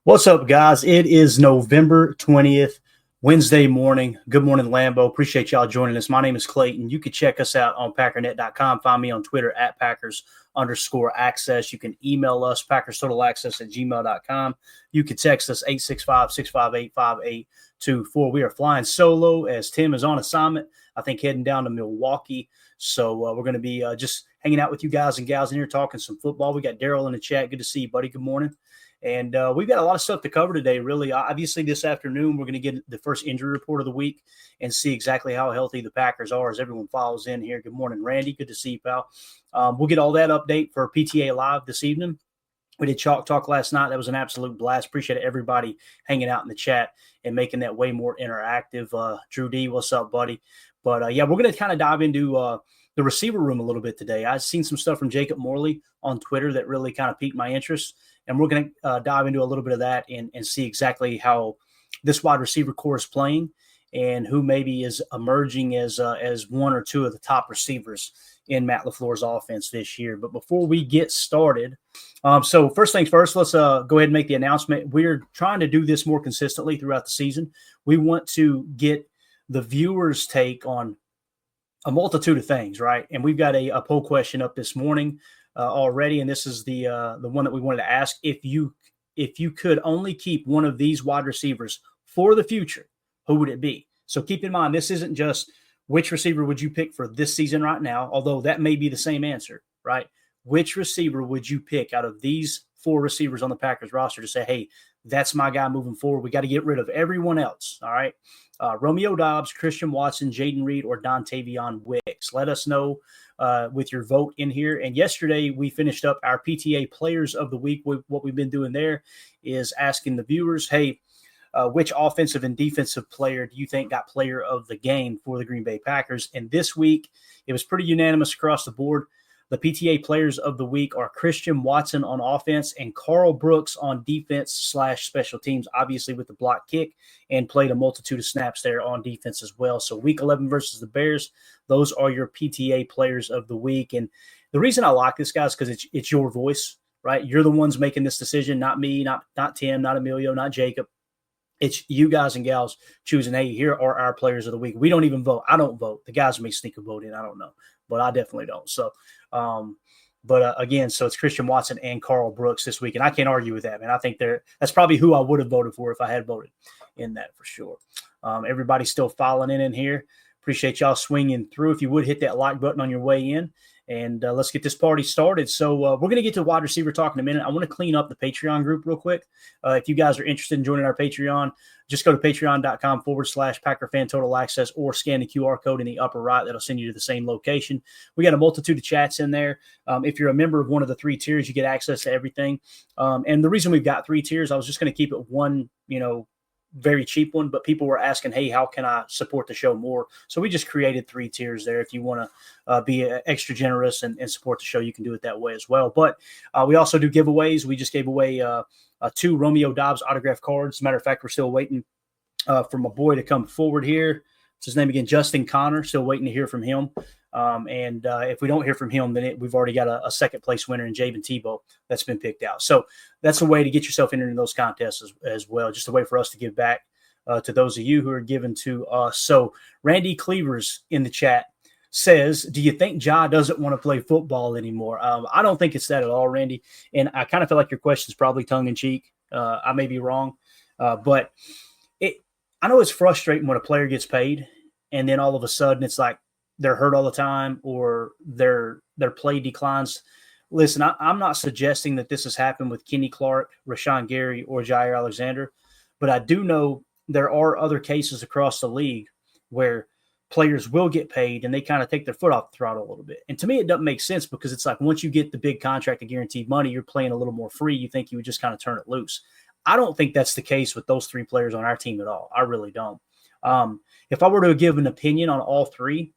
What's up, guys? It is November 20th, Wednesday morning. Good morning, Lambeau. Appreciate y'all joining us. My name is Clayton. You can check us out on Packernet.com. Find me on Twitter at Packers_access. You can email us, PackersTotalAccess@gmail.com. You can text us 865-658-5824. We are flying solo as Tim is on assignment, I think heading down to Milwaukee. So we're going to be just hanging out with you guys and gals in here talking some football. We got Daryl in the chat. Good to see you, buddy. Good morning. And we've got a lot of stuff to cover today, really. Obviously, this afternoon, we're going to get the first injury report of the week and see exactly how healthy the Packers are as everyone follows in here. Good morning, Randy. Good to see you, pal. We'll get all that update for PTA Live this evening. We did Chalk Talk last night. That was an absolute blast. Appreciate everybody hanging out in the chat and making that way more interactive. Drew D, what's up, buddy? But, yeah, we're going to kind of dive into the receiver room a little bit today. I've seen some stuff from Jacob Morley on Twitter that really kind of piqued my interest. And we're going to dive into a little bit of that and see exactly how this wide receiver core is playing and who maybe is emerging as one or two of the top receivers in Matt LaFleur's offense this year. But before we get started, so first things first, let's go ahead and make the announcement. We're trying to do this more consistently throughout the season. We want to get the viewers' take on a multitude of things, right? And we've got a poll question up this morning already, and this is the one that we wanted to ask. If you could only keep one of these wide receivers for the future, who would it be? So keep in mind, this isn't just which receiver would you pick for this season right now, although that may be the same answer, right? Which receiver would you pick out of these four receivers on the Packers roster to say, hey, that's my guy moving forward. We got to get rid of everyone else, all right? Romeo Doubs, Christian Watson, Jayden Reed, or Dontavion Wicks. Let us know with your vote in here. And yesterday we finished up our PTA Players of the Week. What we've been doing there is asking the viewers, hey, which offensive and defensive player do you think got player of the game for the Green Bay Packers? And this week it was pretty unanimous across the board. The PTA Players of the Week are Christian Watson on offense and Carl Brooks on defense/special teams, obviously with the block kick, and played a multitude of snaps there on defense as well. So week 11 versus the Bears, those are your PTA Players of the Week. And the reason I like this, guys, because it's your voice, right? You're the ones making this decision, not me, not Tim, not Emilio, not Jacob. It's you guys and gals choosing, hey, here are our players of the week. We don't even vote. I don't vote. The guys may sneak a vote in. I don't know. But I definitely don't. So, again, so it's Christian Watson and Carl Brooks this week. And I can't argue with that, man. I think that's probably who I would have voted for if I had voted in that for sure. Everybody's still filing in here. Appreciate y'all swinging through. If you would hit that like button on your way in. And let's get this party started. So we're going to get to wide receiver talk in a minute. I want to clean up the Patreon group real quick. If you guys are interested in joining our Patreon, just go to patreon.com/PackerFan Total Access or scan the QR code in the upper right. That'll send you to the same location. We got a multitude of chats in there. If you're a member of one of the three tiers, you get access to everything. And the reason we've got three tiers, I was just going to keep it one, very cheap one, but people were asking, hey, how can I support the show more? So we just created three tiers there. If you want to be extra generous and support the show, you can do it that way as well. But we also do giveaways. We just gave away 2 Romeo Doubs autograph cards. As a matter of fact, we're still waiting for my boy to come forward here. What's his name again? Justin Connor. Still waiting to hear from him. And if we don't hear from him, then we've already got a second place winner in Jayden Tebow that's been picked out. So that's a way to get yourself entered in those contests as well. Just a way for us to give back to those of you who are given to us. So Randy Cleavers in the chat says, do you think Ja doesn't want to play football anymore? I don't think it's that at all, Randy. And I kind of feel like your question is probably tongue in cheek. I may be wrong, but I know it's frustrating when a player gets paid and then all of a sudden it's like they're hurt all the time or their play declines. Listen, I'm not suggesting that this has happened with Kenny Clark, Rashawn Gary, or Jair Alexander, but I do know there are other cases across the league where players will get paid and they kind of take their foot off the throttle a little bit. And to me, it doesn't make sense because it's like once you get the big contract and guaranteed money, you're playing a little more free. You think you would just kind of turn it loose. I don't think that's the case with those 3 players on our team at all. I really don't. If I were to give an opinion on all 3,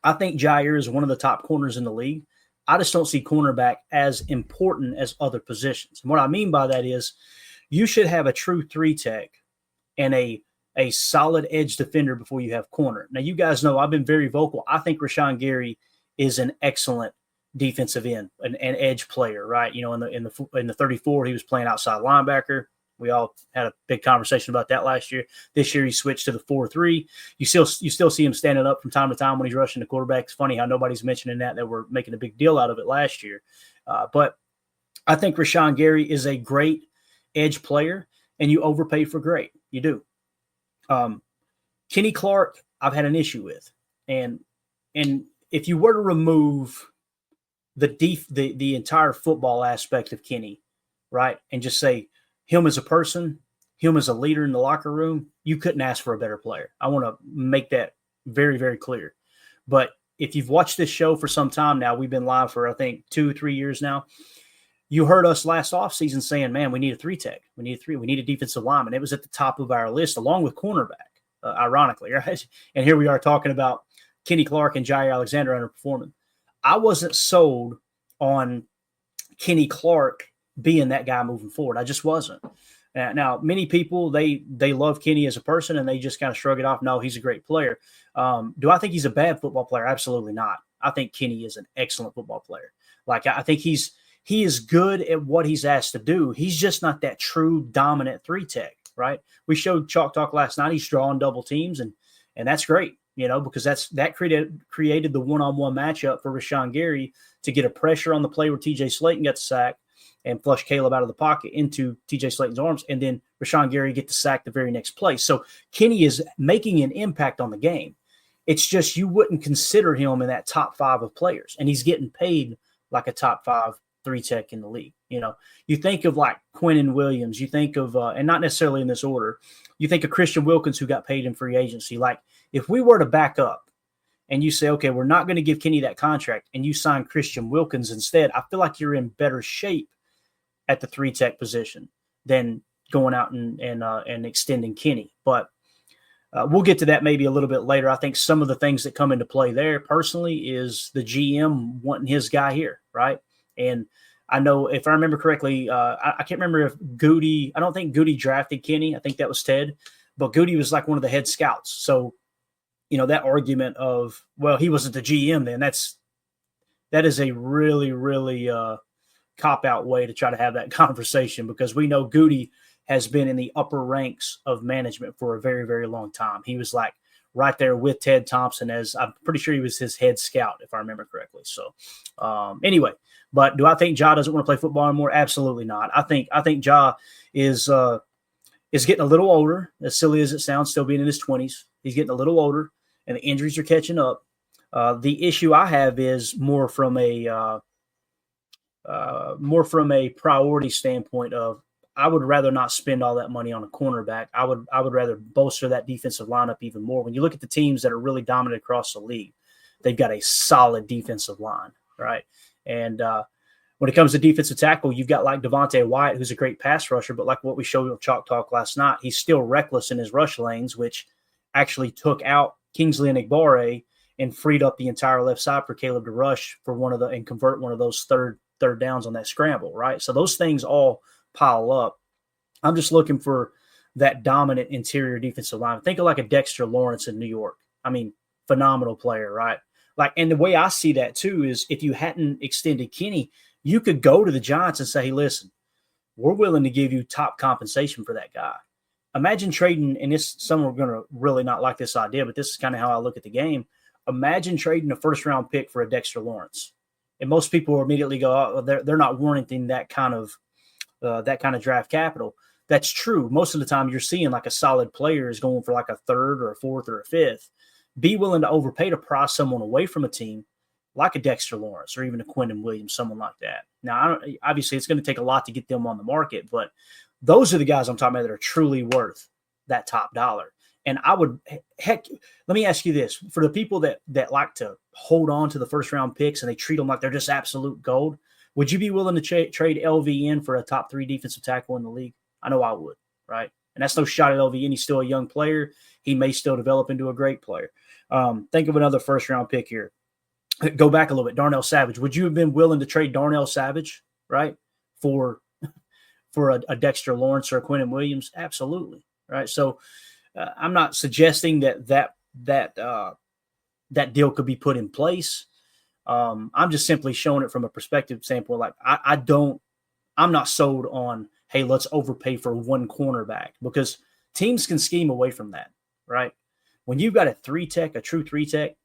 I think Jair is one of the top corners in the league. I just don't see cornerback as important as other positions. And what I mean by that is you should have a true 3-tech and a solid edge defender before you have corner. Now, you guys know I've been very vocal. I think Rashawn Gary is an excellent defensive end, an edge player, right? In the 34, he was playing outside linebacker. We all had a big conversation about that last year. This year he switched to the 4-3. You still see him standing up from time to time when he's rushing the quarterback. It's funny how nobody's mentioning that we're making a big deal out of it last year. But I think Rashawn Gary is a great edge player, and you overpay for great. You do. Kenny Clark, I've had an issue with. And if you were to remove the entire football aspect of Kenny, right, and just say him as a person, him as a leader in the locker room, you couldn't ask for a better player. I want to make that very, very clear. But if you've watched this show for some time now, we've been live for, I think, 2-3 years now. You heard us last offseason saying, man, we need a 3-tech. We need a defensive lineman. It was at the top of our list, along with cornerback, ironically, right? And here we are talking about Kenny Clark and Jair Alexander underperforming. I wasn't sold on Kenny Clark being that guy moving forward. I just wasn't. Now, many people, they love Kenny as a person, and they just kind of shrug it off. No, he's a great player. Do I think he's a bad football player? Absolutely not. I think Kenny is an excellent football player. Like, I think he is good at what he's asked to do. He's just not that true dominant 3-tech, right? We showed Chalk Talk last night. He's drawing double teams, and that's great, because that created the one-on-one matchup for Rashawn Gary to get a pressure on the play where TJ Slayton got the sack and flush Caleb out of the pocket into TJ Slayton's arms, and then Rashawn Gary get the sack the very next play. So Kenny is making an impact on the game. It's just you wouldn't consider him in that top 5 of players, and he's getting paid like a top 5 3-tech in the league. You think of like Quinnen Williams, you think of, and not necessarily in this order, you think of Christian Wilkins, who got paid in free agency. Like, if we were to back up and you say, okay, we're not going to give Kenny that contract, and you sign Christian Wilkins instead, I feel like you're in better shape at the 3-tech position than going out and extending Kenny. But we'll get to that maybe a little bit later. I think some of the things that come into play there personally is the GM wanting his guy here, right? And I know, if I remember correctly, I can't remember if Goody – I don't think Goody drafted Kenny. I think that was Ted. But Goody was like one of the head scouts. So, that argument of, well, he wasn't the GM then, that is a really, really cop-out way to try to have that conversation, because we know Goody has been in the upper ranks of management for a very, very long time. He was like right there with Ted Thompson, as I'm pretty sure he was his head scout, if I remember correctly. So anyway, but do I think Ja doesn't want to play football anymore? Absolutely not. I think Ja is getting a little older, as silly as it sounds, still being in his 20s. He's getting a little older, and the injuries are catching up. The issue I have is more from a priority standpoint of, I would rather not spend all that money on a cornerback. I would rather bolster that defensive lineup even more. When you look at the teams that are really dominant across the league, they've got a solid defensive line, right? And when it comes to defensive tackle, you've got like Devontae Wyatt, who's a great pass rusher, but like what we showed on Chalk Talk last night, he's still reckless in his rush lanes, which actually took out Kingsley and Igbare and freed up the entire left side for Caleb to rush for and convert one of those third downs on that scramble, right? So those things all pile up. I'm just looking for that dominant interior defensive line. Think of like a Dexter Lawrence in New York. I mean, phenomenal player, right? Like, and the way I see that too is, if you hadn't extended Kenny, you could go to the Giants and say, hey, listen, we're willing to give you top compensation for that guy. Imagine trading, and some are going to really not like this idea, but this is kind of how I look at the game. Imagine trading a first-round pick for a Dexter Lawrence. And most people will immediately go, oh, they're not warranting that kind of draft capital. That's true. Most of the time you're seeing like a solid player is going for like a 3rd or a 4th or a 5th. Be willing to overpay to price someone away from a team like a Dexter Lawrence or even a Quinnen Williams, someone like that. Now, obviously it's going to take a lot to get them on the market, but those are the guys I'm talking about that are truly worth that top dollar. And let me ask you this. For the people that like to hold on to the first-round picks and they treat them like they're just absolute gold, would you be willing to trade LVN for a top 3 defensive tackle in the league? I know I would, right? And that's no shot at LVN. He's still a young player. He may still develop into a great player. Think of another first-round pick here. Go back a little bit. Darnell Savage. Would you have been willing to trade Darnell Savage, right, for a Dexter Lawrence or a Quinnen Williams? Absolutely, right? So I'm not suggesting that deal could be put in place. I'm just simply showing it from a perspective standpoint. Like I'm not sold on hey, let's overpay for one cornerback, because teams can scheme away from that, right? When you've got a true three tech,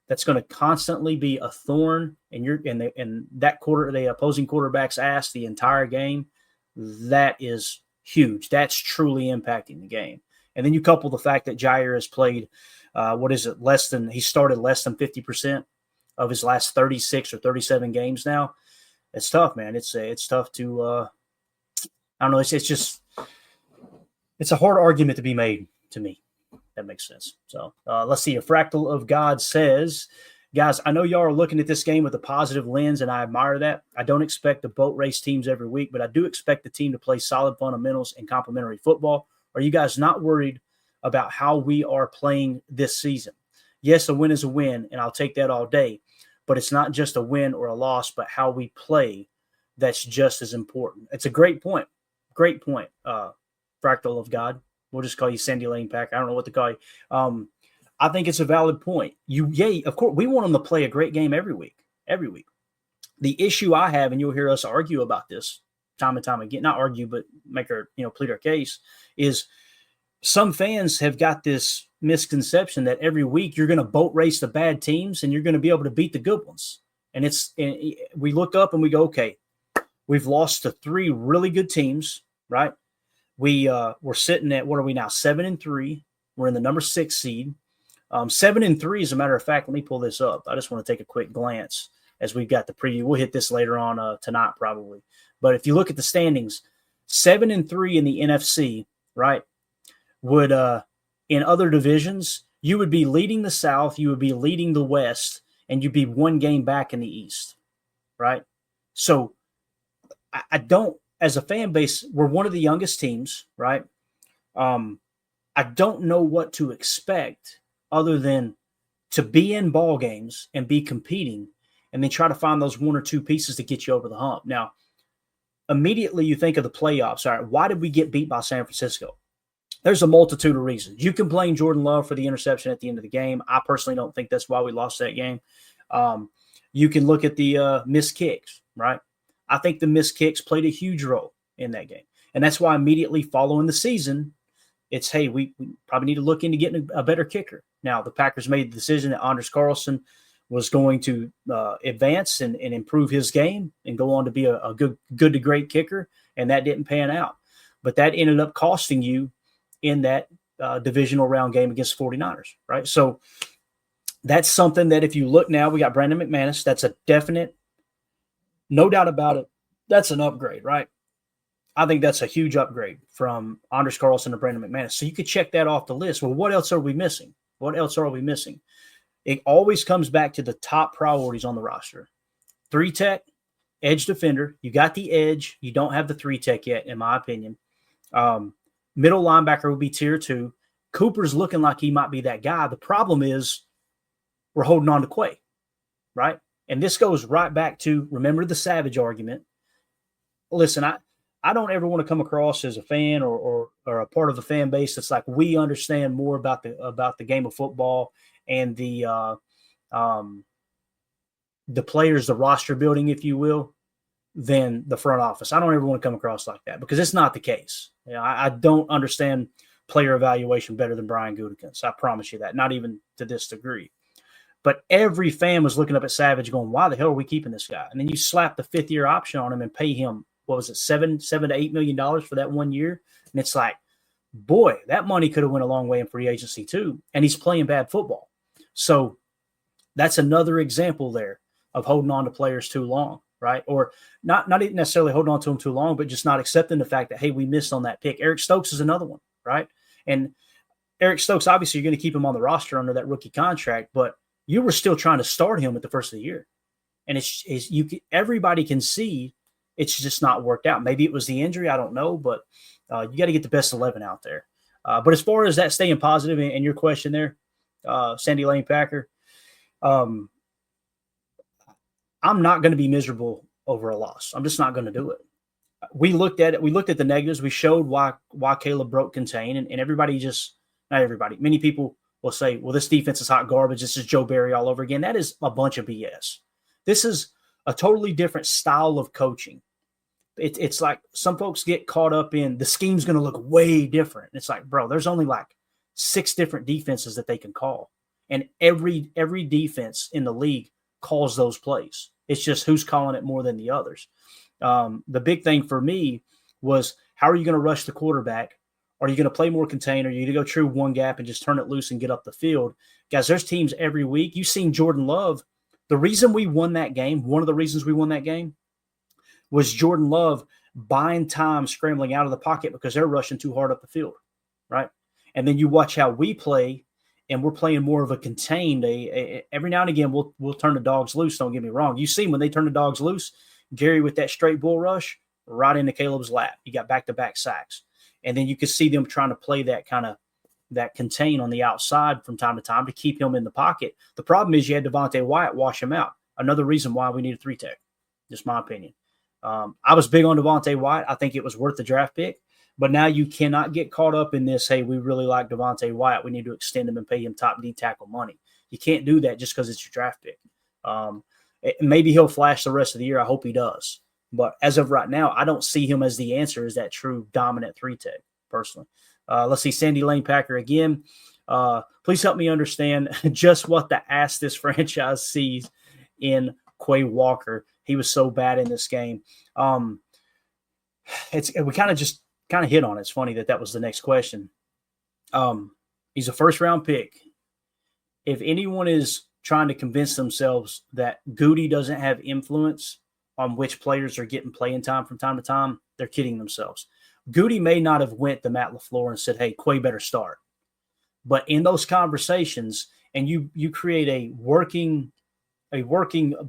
that's going to constantly be a thorn in the opposing quarterback's ass the entire game, that is huge. That's truly impacting the game. And then you couple the fact that Jair has played, he started less than 50% of his last 36 or 37 games now. It's tough, man. It's tough to, I don't know. It's a hard argument to be made to me. That makes sense. So let's see. A Fractal of God says, guys, I know y'all are looking at this game with a positive lens, and I admire that. I don't expect the boat race teams every week, but I do expect the team to play solid fundamentals and complementary football. Are you guys not worried about how we are playing this season? Yes, a win is a win, and I'll take that all day. But it's not just a win or a loss, but how we play that's just as important. It's a great point. Great point, Fractal of God. We'll just call you Sandy Lane Pack. I don't know what to call you. I think it's a valid point. Of course, we want them to play a great game every week. Every week. The issue I have, and you'll hear us argue about this time and time again, not argue, but plead our case, is some fans have got this misconception that every week you're going to boat race the bad teams and you're going to be able to beat the good ones. And we look up and we go, okay, we've lost to 3 really good teams, right? We're sitting at, what are we now? 7-3. We're in the number 6 seed. 7-3, as a matter of fact. Let me pull this up. I just want to take a quick glance as we've got the preview. We'll hit this later on tonight probably. But if you look at the standings, 7-3 in the NFC, right, would in other divisions, you would be leading the South, you would be leading the West, and you'd be 1 game back in the East, right? So I don't, as a fan base, we're one of the youngest teams, right? I don't know what to expect other than to be in ball games and be competing, and then try to find those 1 or 2 pieces to get you over the hump. Now, immediately you think of the playoffs. All right, why did we get beat by San Francisco? There's a multitude of reasons. You can blame Jordan Love for the interception at the end of the game. I personally don't think that's why we lost that game. You can look at the missed kicks, right? I think the missed kicks played a huge role in that game. And that's why immediately following the season, it's, hey, we probably need to look into getting a better kicker. Now, the Packers made the decision that Anders Carlson was going to advance and improve his game and go on to be a good to great kicker, and that didn't pan out. But that ended up costing you in that divisional round game against 49ers, right? So that's something that if you look now, we got Brandon McManus. That's a definite, no doubt about it, that's an upgrade, right? I think that's a huge upgrade from Anders Carlson to Brandon McManus. So you could check that off the list. Well, what else are we missing? What else are we missing? It always comes back to the top priorities on the roster. 3-tech, edge defender. You got the edge. You don't have the 3-tech yet, in my opinion. Middle linebacker will be tier 2. Cooper's looking like he might be that guy. The problem is we're holding on to Quay, right? And this goes right back to, remember the Savage argument. Listen, I don't ever want to come across as a fan or a part of a fan base that's like, we understand more about the game of football and the players, the roster building, if you will, than the front office. I don't ever want to come across like that, because it's not the case. You know, I don't understand player evaluation better than Brian Gutekunst. I promise you that, not even to this degree. But every fan was looking up at Savage going, why the hell are we keeping this guy? And then you slap the 5th-year option on him and pay him, what was it, $7 to $8 million for that 1 year? And it's like, boy, that money could have went a long way in free agency too. And he's playing bad football. So that's another example there of holding on to players too long, right? Or not necessarily holding on to them too long, but just not accepting the fact that, hey, we missed on that pick. Eric Stokes is another one, right? And Eric Stokes, obviously, you're going to keep him on the roster under that rookie contract, but you were still trying to start him at the first of the year. And everybody can see it's just not worked out. Maybe it was the injury. I don't know, but you got to get the best 11 out there. But as far as that staying positive and your question there, Sandy Lane Packer, I'm not going to be miserable over a loss. I'm just not going to do it. We looked at it. We looked at the negatives. We showed why Caleb broke contain, and everybody not everybody, many people will say, well, this defense is hot garbage. This is Joe Barry all over again. That is a bunch of BS. This is a totally different style of coaching. It's like some folks get caught up in the scheme's going to look way different. It's like, bro, there's only like 6 different defenses that they can call. And every defense in the league calls those plays. It's just who's calling it more than the others. The big thing for me was, how are you going to rush the quarterback? Are you going to play more container? Are you going to go true one gap and just turn it loose and get up the field? Guys, there's teams every week. You've seen Jordan Love. The reason we won that game, one of the reasons we won that game, was Jordan Love buying time scrambling out of the pocket because they're rushing too hard up the field, right? And then you watch how we play, and we're playing more of a contained. Every now and again, we'll turn the dogs loose. Don't get me wrong. You see when they turn the dogs loose, Gary with that straight bull rush right into Caleb's lap. You got back-to-back sacks. And then you could see them trying to play that kind of that contain on the outside from time to time to keep him in the pocket. The problem is you had Devontae Wyatt wash him out. Another reason why we need a 3-tech, just my opinion. I was big on Devontae Wyatt. I think it was worth the draft pick. But now you cannot get caught up in this, hey, we really like Devontae Wyatt. We need to extend him and pay him top D tackle money. You can't do that just because it's your draft pick. Maybe he'll flash the rest of the year. I hope he does. But as of right now, I don't see him as the answer, as that true dominant 3-tech, personally. Let's see, Sandy Lane Packer again. Please help me understand just what the ass this franchise sees in Quay Walker. He was so bad in this game. We kind of hit on it. It's funny that was the next question. He's a first-round pick. If anyone is trying to convince themselves that Goody doesn't have influence on which players are getting playing time from time to time, they're kidding themselves. Goody may not have went to Matt LaFleur and said, hey, Quay better start. But in those conversations, and you create a working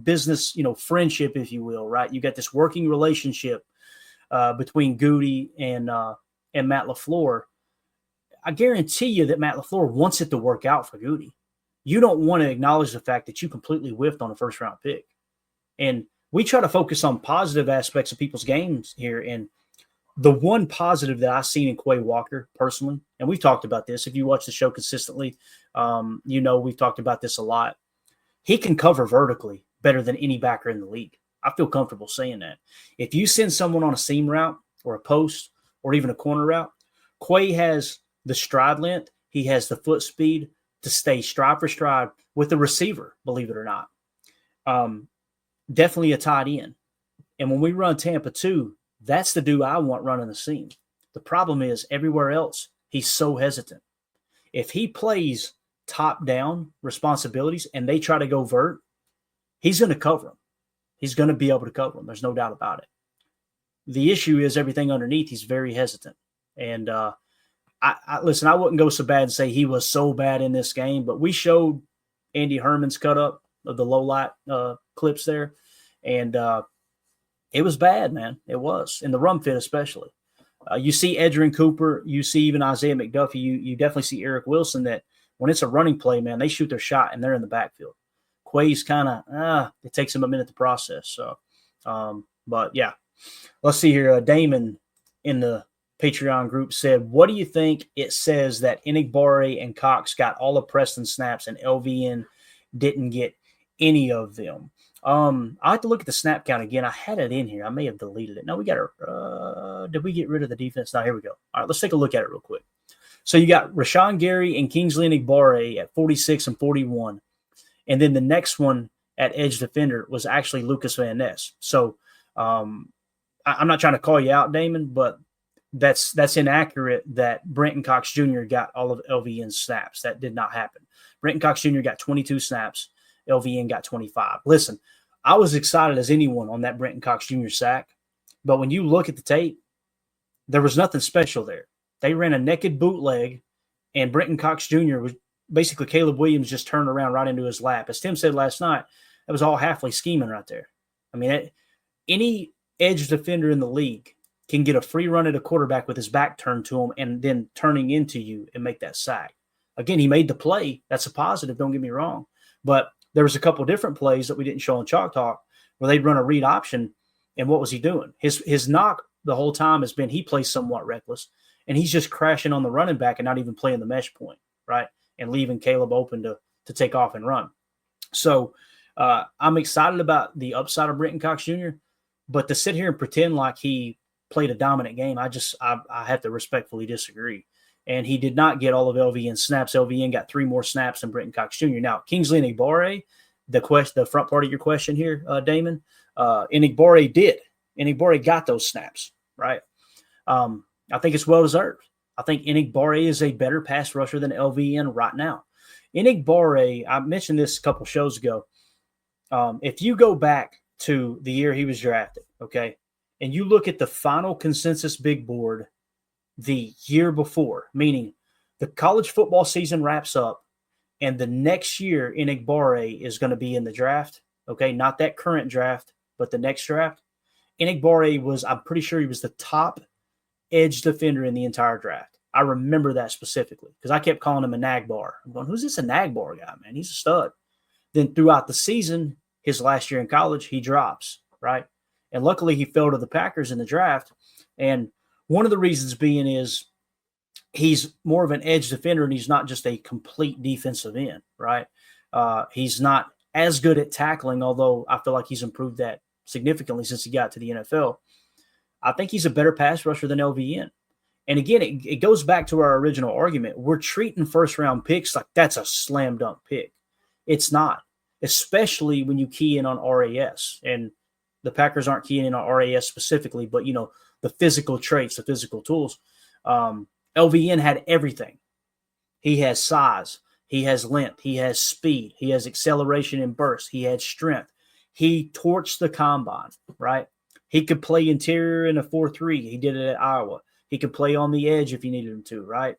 business, friendship, if you will, right? You got this working relationship between Goody and Matt LaFleur. I guarantee you that Matt LaFleur wants it to work out for Goody. You don't want to acknowledge the fact that you completely whiffed on a first-round pick. And we try to focus on positive aspects of people's games here. And the one positive that I've seen in Quay Walker personally, and we've talked about this, if you watch the show consistently, we've talked about this a lot. He can cover vertically better than any backer in the league. I feel comfortable saying that. If you send someone on a seam route or a post or even a corner route, Quay has the stride length. He has the foot speed to stay stride for stride with the receiver, believe it or not. Definitely a tight end. And when we run Tampa 2, that's the dude I want running the seam. The problem is everywhere else, he's so hesitant. If he plays top-down responsibilities and they try to go vert, he's going to cover them. He's going to be able to cover them. There's no doubt about it. The issue is everything underneath. He's very hesitant. And listen, I wouldn't go so bad and say he was so bad in this game, but we showed Andy Herman's cut up of the low light clips there. And it was bad, man. It was. In the run fit especially. You see Edgerrin Cooper. You see even Isaiah McDuffie. You definitely see Eric Wilson that when it's a running play, man, they shoot their shot and they're in the backfield. Quay's kind of, it takes him a minute to process. So, but yeah, let's see here. Damon in the Patreon group said, what do you think it says that Enigbare and Cox got all of Preston snaps and LVN didn't get any of them? I have to look at the snap count again. I had it in here. I may have deleted it. No, we got it. Did we get rid of the defense? No, here we go. All right, let's take a look at it real quick. So you got Rashawn Gary and Kingsley Enigbare at 46 and 41. And then the next one at edge defender was actually Lucas Van Ness. So I'm not trying to call you out, Damon, but that's inaccurate that Brenton Cox Jr. got all of LVN's snaps. That did not happen. Brenton Cox Jr. got 22 snaps. LVN got 25. Listen, I was excited as anyone on that Brenton Cox Jr. sack, but when you look at the tape, there was nothing special there. They ran a naked bootleg, and Brenton Cox Jr. was basically Caleb Williams just turned around right into his lap. As Tim said last night, that was all halfway scheming right there. I mean, any edge defender in the league can get a free run at a quarterback with his back turned to him and then turning into you and make that sack. Again, he made the play. That's a positive, don't get me wrong. But there was a couple of different plays that we didn't show on Chalk Talk where they'd run a read option, and what was he doing? His knock the whole time has been he plays somewhat reckless, and he's just crashing on the running back and not even playing the mesh point, right, and leaving Caleb open to take off and run. So I'm excited about the upside of Brenton Cox Jr., But to sit here and pretend like he played a dominant game, I have to respectfully disagree. And he did not get all of LVN snaps. LVN got 3 more snaps than Brenton Cox Jr. Now, Kingsley Enagbare, the front part of your question here, Damon, Enagbare did. Enagbare got those snaps, right? I think it's well-deserved. I think Enagbare is a better pass rusher than LVN right now. Enagbare, I mentioned this a couple shows ago. If you go back to the year he was drafted, okay, and you look at the final consensus big board the year before, meaning the college football season wraps up and the next year Enagbare is going to be in the draft, okay, not that current draft, but the next draft. Enagbare was, I'm pretty sure he was the top edge defender in the entire draft. I remember that specifically because I kept calling him a Nagbar. I'm going, who's this a Nagbar guy, man? He's a stud. Then throughout the season, his last year in college, he drops, right? And luckily he fell to the Packers in the draft. And one of the reasons being is he's more of an edge defender and he's not just a complete defensive end, right? He's not as good at tackling, although I feel like he's improved that significantly since he got to the NFL. I think he's a better pass rusher than LVN. And again, it goes back to our original argument. We're treating first-round picks like that's a slam dunk pick. It's not, especially when you key in on RAS. And the Packers aren't keying in on RAS specifically, but, the physical traits, the physical tools. LVN had everything. He has size. He has length. He has speed. He has acceleration and burst. He had strength. He torched the combine, right? He could play interior in a 4-3. He did it at Iowa. He could play on the edge if you needed him to, right?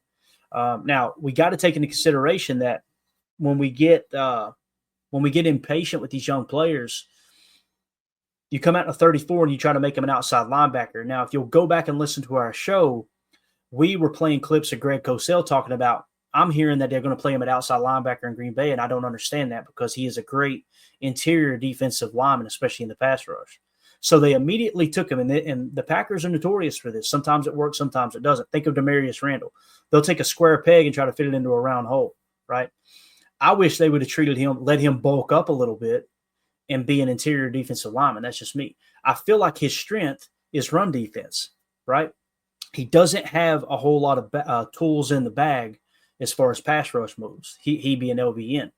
Now, we got to take into consideration that when we get impatient with these young players, you come out in a 34 and you try to make him an outside linebacker. Now, if you'll go back and listen to our show, we were playing clips of Greg Cosell talking about, I'm hearing that they're going to play him at outside linebacker in Green Bay, and I don't understand that because he is a great interior defensive lineman, especially in the pass rush. So they immediately took him, and the Packers are notorious for this. Sometimes it works, sometimes it doesn't. Think of Demarius Randall. They'll take a square peg and try to fit it into a round hole, right? I wish they would have treated him, let him bulk up a little bit and be an interior defensive lineman. That's just me. I feel like his strength is run defense, right? He doesn't have a whole lot of tools in the bag as far as pass rush moves. He be an LVN.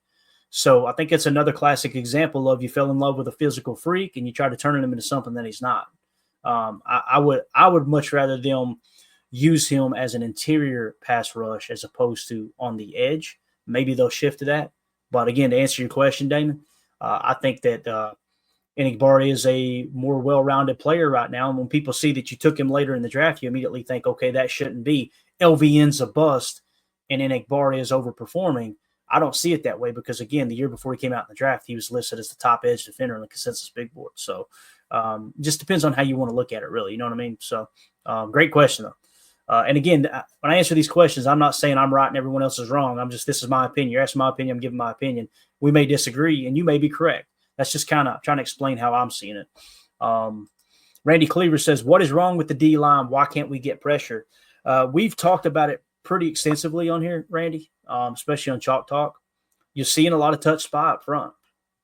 So I think it's another classic example of you fell in love with a physical freak and you try to turn him into something that he's not. I would much rather them use him as an interior pass rush as opposed to on the edge. Maybe they'll shift to that. But again, to answer your question, Damon, I think that Enagbare is a more well-rounded player right now. And when people see that you took him later in the draft, you immediately think, okay, that shouldn't be. LVN's a bust and Enagbare is overperforming. I don't see it that way because, again, the year before he came out in the draft, he was listed as the top edge defender on the consensus big board. So just depends on how you want to look at it, really. You know what I mean? So great question, though. And again, when I answer these questions, I'm not saying I'm right and everyone else is wrong. This is my opinion. You're asking my opinion. I'm giving my opinion. We may disagree and you may be correct. That's just kind of trying to explain how I'm seeing it. Randy Cleaver says, what is wrong with the D-line? Why can't we get pressure? We've talked about it pretty extensively on here, Randy, especially on Chalk Talk. You're seeing a lot of touch spy up front.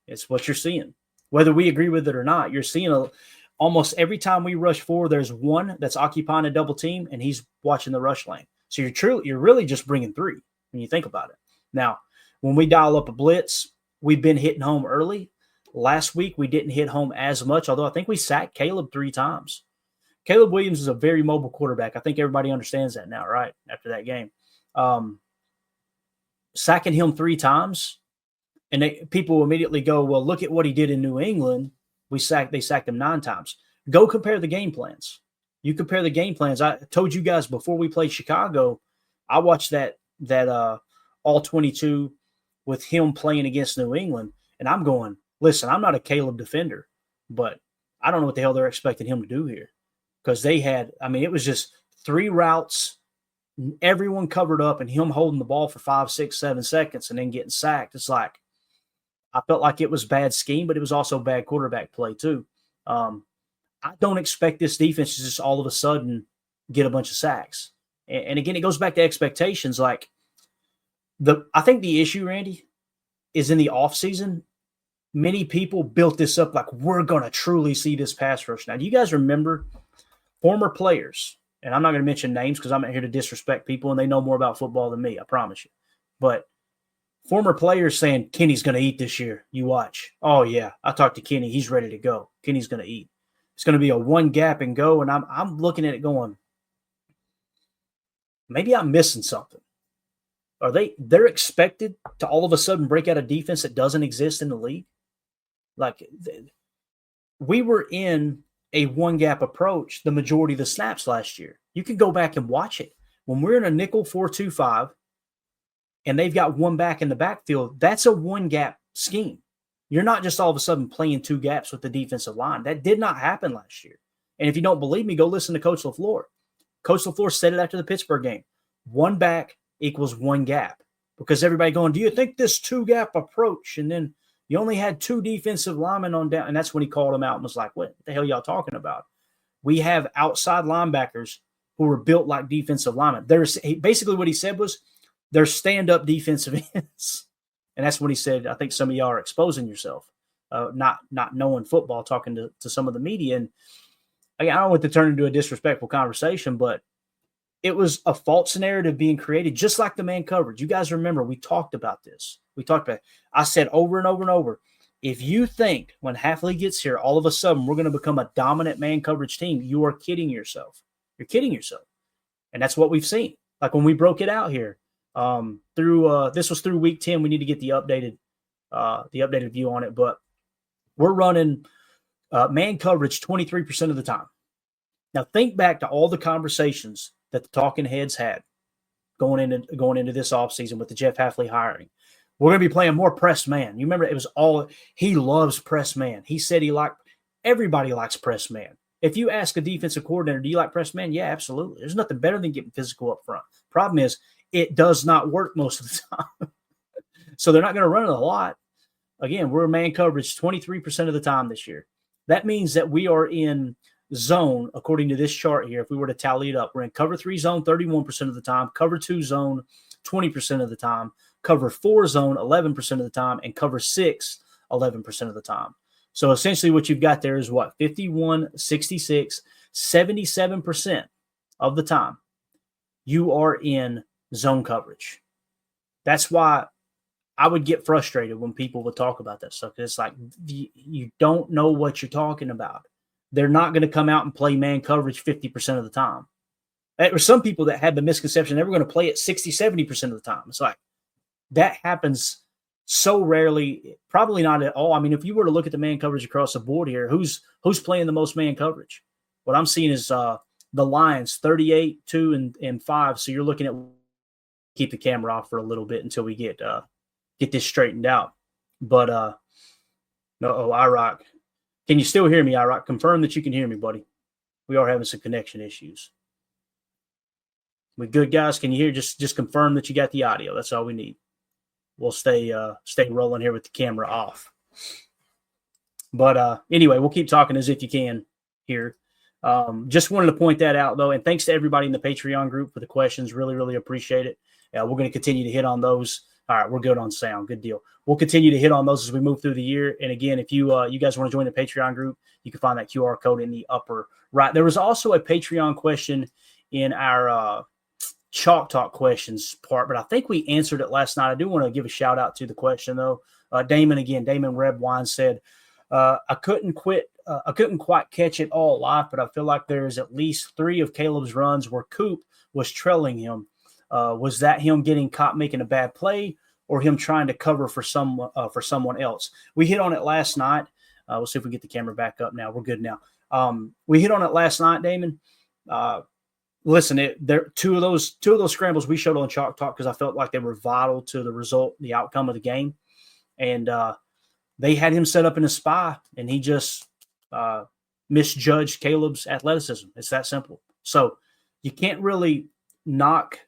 It's what you're seeing. Whether we agree with it or not, you're seeing almost every time we rush forward, there's one that's occupying a double team, and he's watching the rush lane. So you're really just bringing 3 when you think about it. Now, when we dial up a blitz, we've been hitting home early. Last week, we didn't hit home as much, although I think we sacked Caleb 3 times. Caleb Williams is a very mobile quarterback. I think everybody understands that now, right, after that game. Sacking him 3 times, and people immediately go, well, look at what he did in New England. They sacked him 9 times. Go compare the game plans. You compare the game plans. I told you guys before we played Chicago, I watched that all 22 with him playing against New England, and I'm going, listen, I'm not a Caleb defender, but I don't know what the hell they're expecting him to do here because it was just 3 routes, everyone covered up, and him holding the ball for 5, 6, 7 seconds and then getting sacked. It's like, I felt like it was bad scheme, but it was also bad quarterback play too. I don't expect this defense to just all of a sudden get a bunch of sacks. And again, it goes back to expectations. Like I think the issue, Randy, is in the offseason. many people built this up like we're going to truly see this pass rush. Now, do you guys remember former players? And I'm not going to mention names because I'm not here to disrespect people, and they know more about football than me, I promise you. But former players saying, Kenny's going to eat this year. You watch. Oh, yeah. I talked to Kenny. He's ready to go. Kenny's going to eat. It's going to be a one gap and go. And I'm looking at it going, maybe I'm missing something. They're expected to all of a sudden break out a defense that doesn't exist in the league? Like, we were in a one gap approach the majority of the snaps last year. You can go back and watch it. When we're in a nickel 4-2-5 and they've got one back in the backfield, that's a one gap scheme. You're not just all of a sudden playing two gaps with the defensive line. That did not happen last year. And if you don't believe me, go listen to Coach LaFleur. Coach LaFleur said it after the Pittsburgh game. One back equals one gap. Because everybody going, do you think this two gap approach? And then you only had two defensive linemen on down. And that's when he called them out and was like, what the hell y'all talking about? We have outside linebackers who were built like defensive linemen. Basically what he said was they're stand-up defensive ends. And that's when he said, I think some of y'all are exposing yourself, not knowing football, talking to some of the media. And again, I don't want to turn into a disrespectful conversation, but it was a false narrative being created, just like the man coverage. You guys remember, we talked about this. I said over and over and over, if you think when Hafley gets here, all of a sudden we're going to become a dominant man coverage team, you are kidding yourself. You're kidding yourself. And that's what we've seen. Like when we broke it out here, this was through week 10. We need to get the updated view on it, but we're running man coverage 23% of the time. Now think back to all the conversations that the talking heads had going into this offseason with the Jeff Hafley hiring. We're going to be playing more press man. You remember it was he loves press man. He said everybody likes press man. If you ask a defensive coordinator, do you like press man? Yeah, absolutely. There's nothing better than getting physical up front. Problem is, it does not work most of the time. So they're not going to run it a lot. Again, we're man coverage 23% of the time this year. That means that we are in zone, according to this chart here, if we were to tally it up, we're in cover 3 zone 31% of the time, cover 2 zone 20% of the time, cover 4 zone 11% of the time, and cover 6 11% of the time. So essentially what you've got there is what? 51, 66, 77% of the time you are in zone coverage. That's why I would get frustrated when people would talk about that stuff. It's like, you don't know what you're talking about. They're not going to come out and play man coverage 50% of the time. There were some people that had the misconception they were going to play it 60, 70% of the time. It's like, that happens so rarely, probably not at all. I mean, if you were to look at the man coverage across the board here, who's playing the most man coverage? What I'm seeing is the Lions, 38, 2, and 5. So you're looking at, keep the camera off for a little bit until we get this straightened out. But IROC. Can you still hear me, IROC? Confirm that you can hear me, buddy. We are having some connection issues. We good, guys? Can you hear? Just confirm that you got the audio. That's all we need. We'll stay rolling here with the camera off. But anyway, we'll keep talking as if you can here. Just wanted to point that out, though, and thanks to everybody in the Patreon group for the questions. Really, really appreciate it. We're going to continue to hit on those. All right, we're good on sound. Good deal. We'll continue to hit on those as we move through the year. And again, if you guys want to join the Patreon group, you can find that QR code in the upper right. There was also a Patreon question in our Chalk Talk questions part, but I think we answered it last night. I do want to give a shout out to the question, though. Damon Reb Wine said, I couldn't quite catch it all live, but I feel like there's at least 3 of Caleb's runs where Coop was trailing him. Was that him getting caught making a bad play, or him trying to cover for someone else? We hit on it last night. We'll see if we get the camera back up now. We're good now. We hit on it last night, Damon. Listen, two of those scrambles we showed on Chalk Talk because I felt like they were vital to the result, the outcome of the game, and they had him set up in a spy, and he just misjudged Caleb's athleticism. It's that simple. So you can't really knock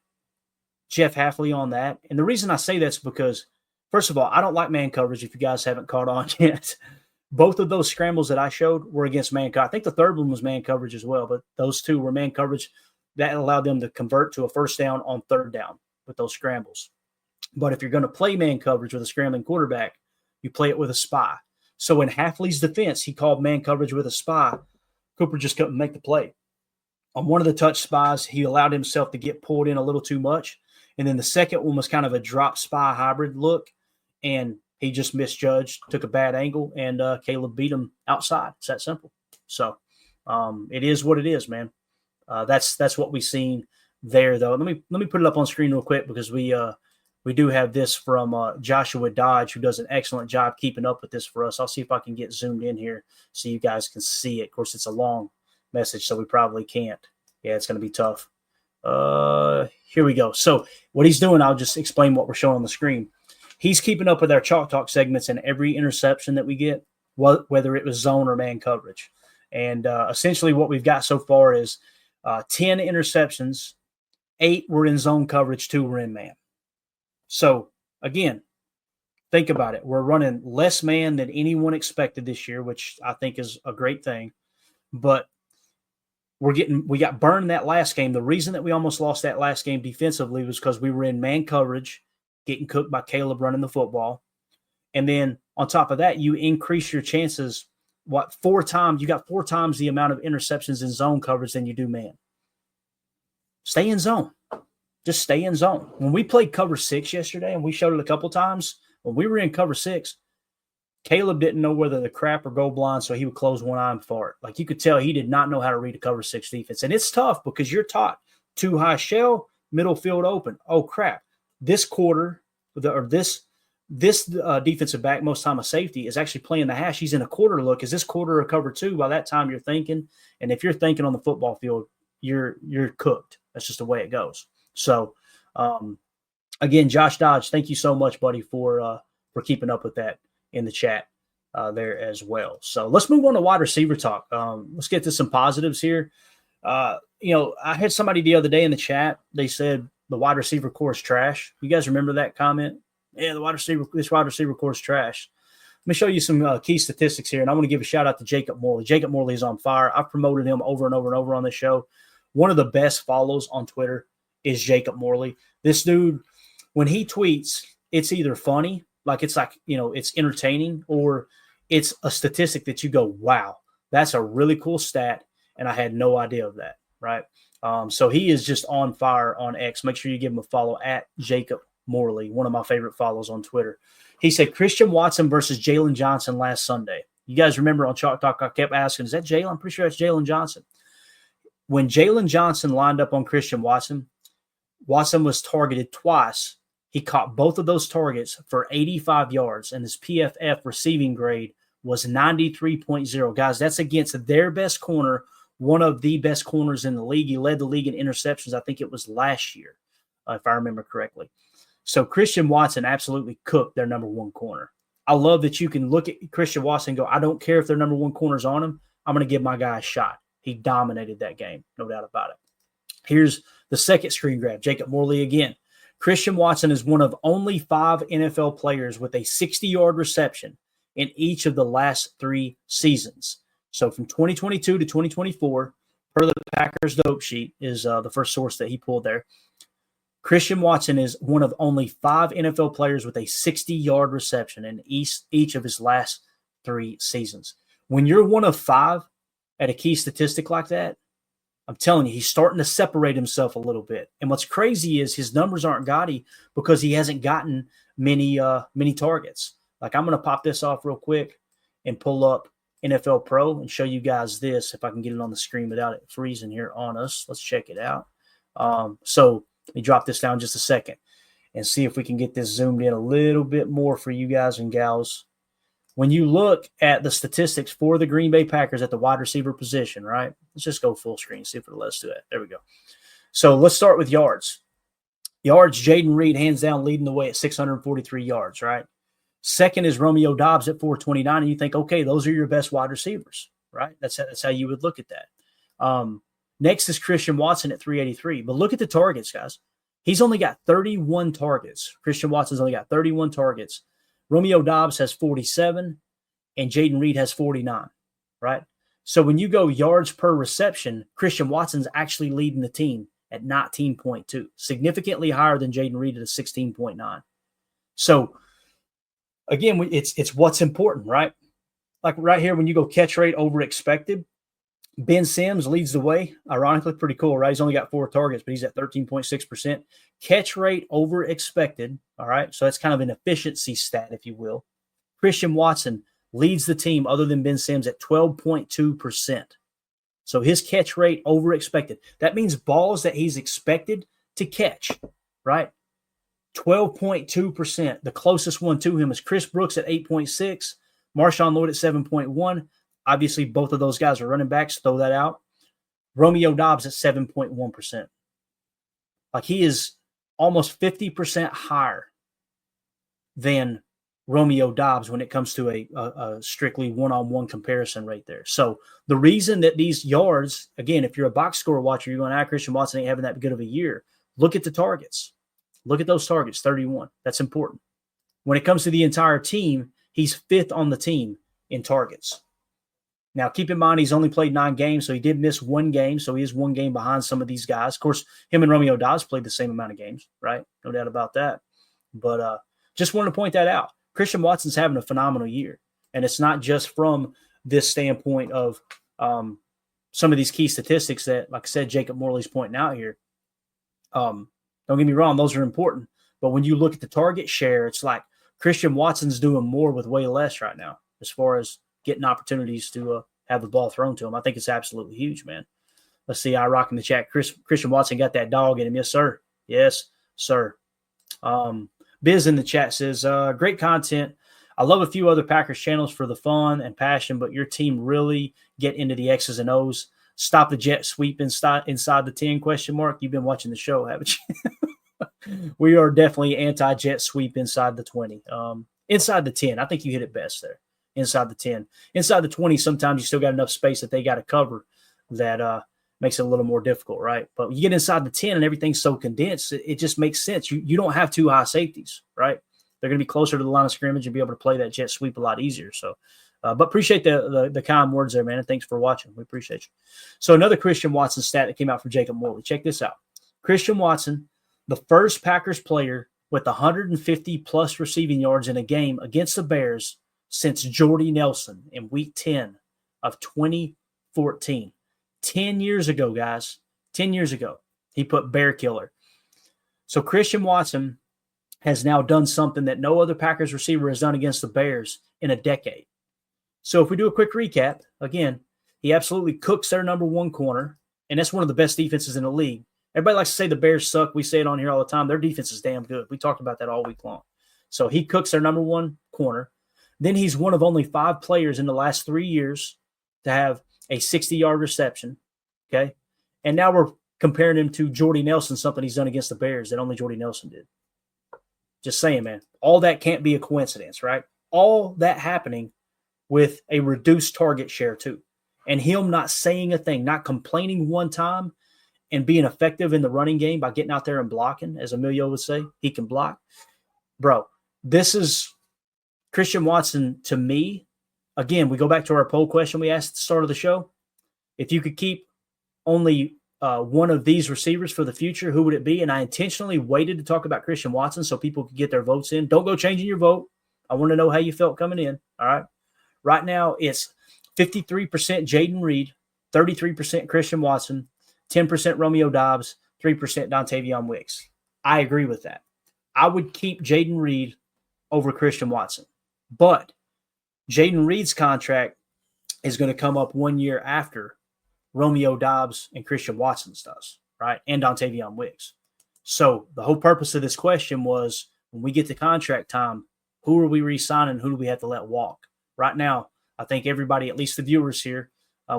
Jeff Hafley on that. And the reason I say that's because, first of all, I don't like man coverage, if you guys haven't caught on yet. Both of those scrambles that I showed were against man coverage. I think the third one was man coverage as well, but those 2 were man coverage. That allowed them to convert to a first down on third down with those scrambles. But if you're going to play man coverage with a scrambling quarterback, you play it with a spy. So in Hafley's defense, he called man coverage with a spy. Cooper just couldn't make the play. On one of the touch spies, he allowed himself to get pulled in a little too much. And then the second one was kind of a drop spy hybrid look. And he just misjudged, took a bad angle, and Caleb beat him outside. It's that simple. So it is what it is, man. That's what we've seen there, though. Let me put it up on screen real quick because we do have this from Joshua Dodge, who does an excellent job keeping up with this for us. I'll see if I can get zoomed in here so you guys can see it. Of course, it's a long message, so we probably can't. Yeah, it's going to be tough. Here we go. So what he's doing, I'll just explain what we're showing on the screen. He's keeping up with our Chalk Talk segments and every interception that we get, whether it was zone or man coverage. And essentially what we've got so far is 10 interceptions, 8 were in zone coverage, 2 were in man. So, again, think about it. We're running less man than anyone expected this year, which I think is a great thing. But we got burned that last game. The reason that we almost lost that last game defensively was because we were in man coverage, getting cooked by Caleb running the football. And then on top of that, you increase your chances, 4 times? You got 4 times the amount of interceptions in zone coverage than you do man. Stay in zone. Just stay in zone. When we played cover 6 yesterday, and we showed it a couple times, when we were in cover 6, Caleb didn't know whether to crap or go blind, so he would close one eye and fart. Like, you could tell he did not know how to read a cover 6 defense. And it's tough because you're taught too high shell, middle field open. Oh, crap. This quarter, this defensive back, most time a safety, is actually playing the hash. He's in a quarter look. Is this quarter a cover 2? By that time, you're thinking. And if you're thinking on the football field, you're cooked. That's just the way it goes. So, again, Josh Dodge, thank you so much, buddy, for keeping up with that in the chat there as well. So let's move on to wide receiver talk. Let's get to some positives here. I had somebody the other day in the chat. They said the wide receiver core is trash. You guys remember that comment? Yeah, this wide receiver core is trash. Let me show you some key statistics here, and I want to give a shout out to Jacob Morley. Jacob Morley is on fire. I've promoted him over and over and over on this show. One of the best follows on Twitter is Jacob Morley. This dude, when he tweets, it's either funny, it's entertaining, or it's a statistic that you go, wow, that's a really cool stat, and I had no idea of that, right? So he is just on fire on X. Make sure you give him a follow at Jacob Morley, one of my favorite follows on Twitter. He said Christian Watson versus Jalen Johnson last Sunday. You guys remember on Chalk Talk, I kept asking, is that Jalen? I'm pretty sure that's Jalen Johnson. When Jalen Johnson lined up on Christian Watson, Watson was targeted twice. He caught both of those targets for 85 yards, and his PFF receiving grade was 93.0. Guys, that's against their best corner, one of the best corners in the league. He led the league in interceptions. I think it was last year, if I remember correctly. So Christian Watson absolutely cooked their number one corner. I love that you can look at Christian Watson and go, I don't care if their number one corner's on him. I'm going to give my guy a shot. He dominated that game, no doubt about it. Here's the second screen grab. Jacob Morley again. Christian Watson is one of only 5 NFL players with a 60-yard reception in each of the last 3 seasons. So from 2022 to 2024, per the Packers dope sheet is the first source that he pulled there. Christian Watson is one of only 5 NFL players with a 60-yard reception in each of his last 3 seasons. When you're one of 5 at a key statistic like that, I'm telling you, he's starting to separate himself a little bit. And what's crazy is his numbers aren't gaudy because he hasn't gotten many targets. Like, I'm going to pop this off real quick and pull up NFL Pro and show you guys this, if I can get it on the screen without it freezing here on us. Let's check it out. So let me drop this down just a second and see if we can get this zoomed in a little bit more for you guys and gals. When you look at the statistics for the Green Bay Packers at the wide receiver position, right? Let's just go full screen, see if it'll let us do that. There we go. So let's start with yards. Yards, Jayden Reed hands down leading the way at 643 yards, right? Second is Romeo Doubs at 429, and you think, okay, those are your best wide receivers, right? That's how you would look at that. Next is Christian Watson at 383. But look at the targets, guys. He's only got 31 targets. Christian Watson's only got 31 targets. Romeo Doubs has 47, and Jayden Reed has 49, right? So when you go yards per reception, Christian Watson's actually leading the team at 19.2, significantly higher than Jayden Reed at a 16.9. So, again, it's what's important, right? like right here, when you go catch rate over expected, Ben Sims leads the way. Ironically, pretty cool, right? He's only got 4 targets, but he's at 13.6%. Catch rate over expected, all right? So that's kind of an efficiency stat, if you will. Christian Watson leads the team other than Ben Sims at 12.2%. So his catch rate over expected. That means balls that he's expected to catch, right? 12.2%. The closest one to him is Chris Brooks at 8.6, Marshawn Lloyd at 7.1. Obviously, both of those guys are running backs. Throw that out. Romeo Doubs at 7.1%. Like, he is almost 50% higher than Romeo Doubs when it comes to a strictly one-on-one comparison right there. So the reason that these yards, again, if you're a box score watcher, you're going, Christian Watson ain't having that good of a year. Look at the targets. Look at those targets, 31. That's important. When it comes to the entire team, he's 5th on the team in targets. Now, keep in mind, he's only played 9 games, so he did miss 1 game, so he is 1 game behind some of these guys. Of course, him and Romeo Doubs played the same amount of games, right? No doubt about that. But just wanted to point that out. Christian Watson's having a phenomenal year, and it's not just from this standpoint of some of these key statistics that, like I said, Jacob Morley's pointing out here. Don't get me wrong, those are important. But when you look at the target share, it's like Christian Watson's doing more with way less right now as far as getting opportunities to have the ball thrown to him. I think it's absolutely huge, man. Let's see. I rock in the chat. Christian Watson got that dog in him. Yes, sir. Yes, sir. Biz in the chat says, great content. I love a few other Packers channels for the fun and passion, but your team really get into the X's and O's. Stop the jet sweep inside the 10 ? You've been watching the show, haven't you? We are definitely anti-jet sweep inside the 20. Inside the 10, I think you hit it best there. Inside the 10. Inside the 20, sometimes you still got enough space that they got to cover that makes it a little more difficult, right? But you get inside the 10 and everything's so condensed, it just makes sense. You don't have 2 high safeties, right? They're going to be closer to the line of scrimmage and be able to play that jet sweep a lot easier. So, but appreciate the kind words there, man, and thanks for watching. We appreciate you. So another Christian Watson stat that came out from Jacob Morley. Check this out. Christian Watson, the first Packers player with 150-plus receiving yards in a game against the Bears since Jordy Nelson in Week 10 of 2014. 10 years ago, guys. 10 years ago, he put Bear Killer. So Christian Watson has now done something that no other Packers receiver has done against the Bears in a decade. So if we do a quick recap, again, he absolutely cooks their number 1 corner, and that's one of the best defenses in the league. Everybody likes to say the Bears suck. We say it on here all the time. Their defense is damn good. We talked about that all week long. So he cooks their number 1 corner. Then he's one of only 5 players in the last 3 years to have a 60-yard reception, okay? And now we're comparing him to Jordy Nelson, something he's done against the Bears that only Jordy Nelson did. Just saying, man. All that can't be a coincidence, right? All that happening with a reduced target share too. And him not saying a thing, not complaining one time, and being effective in the running game by getting out there and blocking, as Emilio would say. He can block. Bro, this is Christian Watson to me. Again, we go back to our poll question we asked at the start of the show. If you could keep only one of these receivers for the future, who would it be? And I intentionally waited to talk about Christian Watson so people could get their votes in. Don't go changing your vote. I want to know how you felt coming in. All right. Right now, it's 53% Jayden Reed, 33% Christian Watson, 10% Romeo Doubs, 3% Dontavion Wicks. I agree with that. I would keep Jayden Reed over Christian Watson. But Jayden Reed's contract is going to come up 1 year after Romeo Doubs and Christian Watson's does, right? And Dontavion Wicks. So the whole purpose of this question was, when we get to contract time, who are we re-signing? Who do we have to let walk? Right now, I think everybody, at least the viewers here,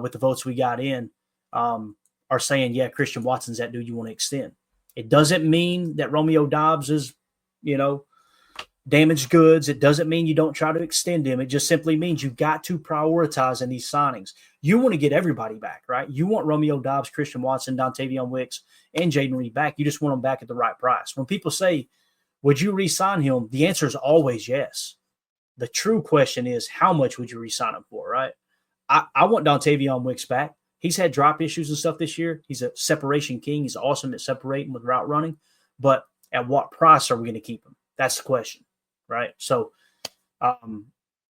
with the votes we got in, are saying, yeah, Christian Watson's that dude you want to extend. It doesn't mean that Romeo Doubs is, damaged goods. It doesn't mean you don't try to extend him. It just simply means you got to prioritize in these signings. You want to get everybody back, right? You want Romeo Doubs, Christian Watson, Dontavion Wicks, and Jayden Reed back. You just want them back at the right price. When people say, would you re-sign him? The answer is always yes. The true question is, how much would you re-sign him for, right? I want Dontavion Wicks back. He's had drop issues and stuff this year. He's a separation king. He's awesome at separating with route running. But at what price are we going to keep him? That's the question, right? So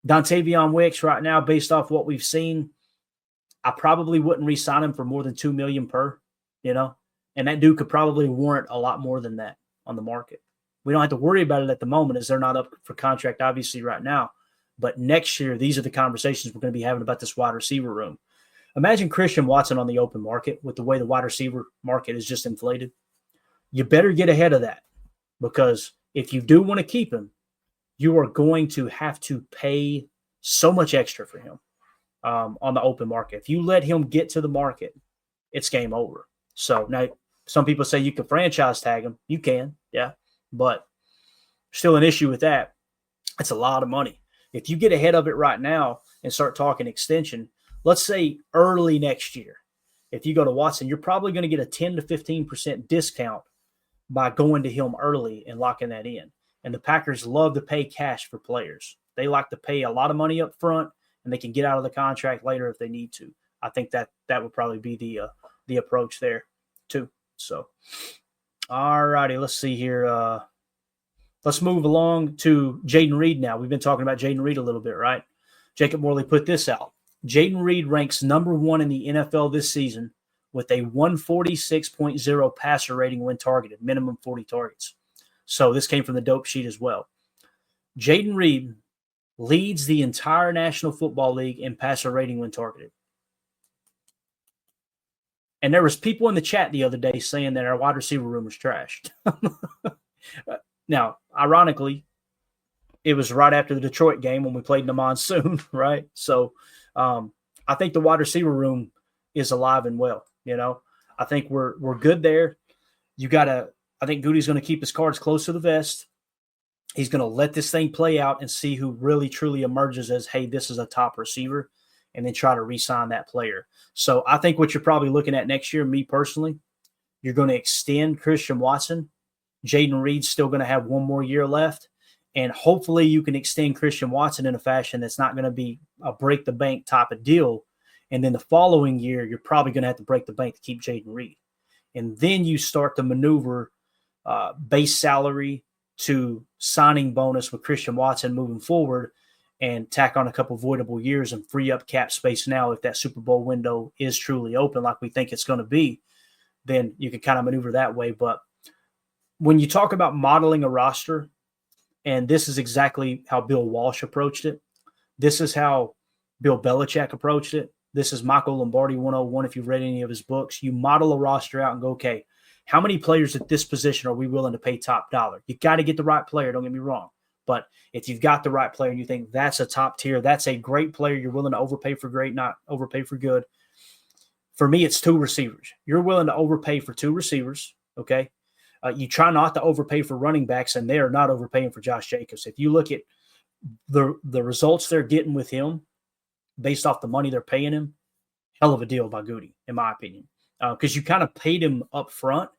Dontavion Wicks right now, based off what we've seen, I probably wouldn't re-sign him for more than $2 million per, and that dude could probably warrant a lot more than that on the market. We don't have to worry about it at the moment as they're not up for contract, obviously, right now. But next year, these are the conversations we're going to be having about this wide receiver room. Imagine Christian Watson on the open market with the way the wide receiver market is just inflated. You better get ahead of that, because if you do want to keep him, you are going to have to pay so much extra for him on the open market. If you let him get to the market, it's game over. So now some people say you can franchise tag him. You can, yeah, but still an issue with that. It's a lot of money. If you get ahead of it right now and start talking extension, let's say early next year, if you go to Watson, you're probably going to get a 10 to 15% discount by going to him early and locking that in. And the Packers love to pay cash for players. They like to pay a lot of money up front, and they can get out of the contract later if they need to. I think that would probably be the approach there too. So, all righty, let's see here. Let's move along to Jayden Reed now. We've been talking about Jayden Reed a little bit, right? Jacob Morley put this out. Jayden Reed ranks number 1 in the NFL this season with a 146.0 passer rating when targeted, minimum 40 targets. So this came from the dope sheet as well. Jayden Reed leads the entire National Football League in passer rating when targeted. And there was people in the chat the other day saying that our wide receiver room was trashed. Now, ironically, it was right after the Detroit game when we played in the monsoon, right? So I think the wide receiver room is alive and well. I think we're good there. I think Goody's going to keep his cards close to the vest. He's going to let this thing play out and see who really truly emerges as, hey, this is a top receiver, and then try to re-sign that player. So I think what you're probably looking at next year, me personally, you're going to extend Christian Watson. Jayden Reed's still going to have one more year left, and hopefully you can extend Christian Watson in a fashion that's not going to be a break-the-bank type of deal. And then the following year, you're probably going to have to break the bank to keep Jayden Reed. And then you start to maneuver base salary to signing bonus with Christian Watson moving forward, and tack on a couple voidable years and free up cap space now if that Super Bowl window is truly open like we think it's going to be. Then you can kind of maneuver that way. But when you talk about modeling a roster, and this is exactly how Bill Walsh approached it, this is how Bill Belichick approached it, this is Michael Lombardi 101 if you've read any of his books. You model a roster out and go, okay, how many players at this position are we willing to pay top dollar? You got to get the right player, don't get me wrong. But if you've got the right player and you think that's a top tier, that's a great player, you're willing to overpay for great, not overpay for good. For me, it's 2 receivers. You're willing to overpay for 2 receivers, okay? You try not to overpay for running backs, and they are not overpaying for Josh Jacobs. If you look at the results they're getting with him based off the money they're paying him, hell of a deal by Goody, in my opinion. Because you kind of paid him up front,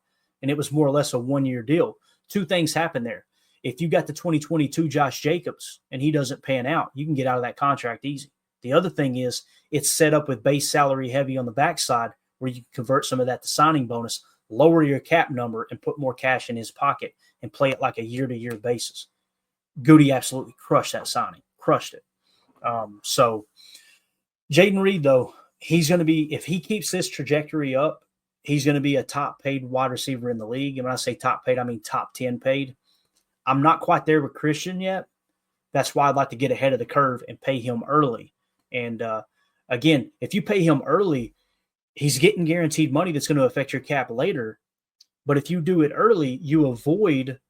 and it was more or less a 1-year deal. 2 things happen there. If you got the 2022 Josh Jacobs and he doesn't pan out, you can get out of that contract easy. The other thing is it's set up with base salary heavy on the backside where you can convert some of that to signing bonus, lower your cap number, and put more cash in his pocket and play it like a year-to-year basis. Goody absolutely crushed that signing. Crushed it. So Jayden Reed, though, he's going to be, if he keeps this trajectory up, he's going to be a top-paid wide receiver in the league. And when I say top-paid, I mean top 10 paid. I'm not quite there with Christian yet. That's why I'd like to get ahead of the curve and pay him early. And again, if you pay him early, he's getting guaranteed money that's going to affect your cap later. But if you do it early, you avoid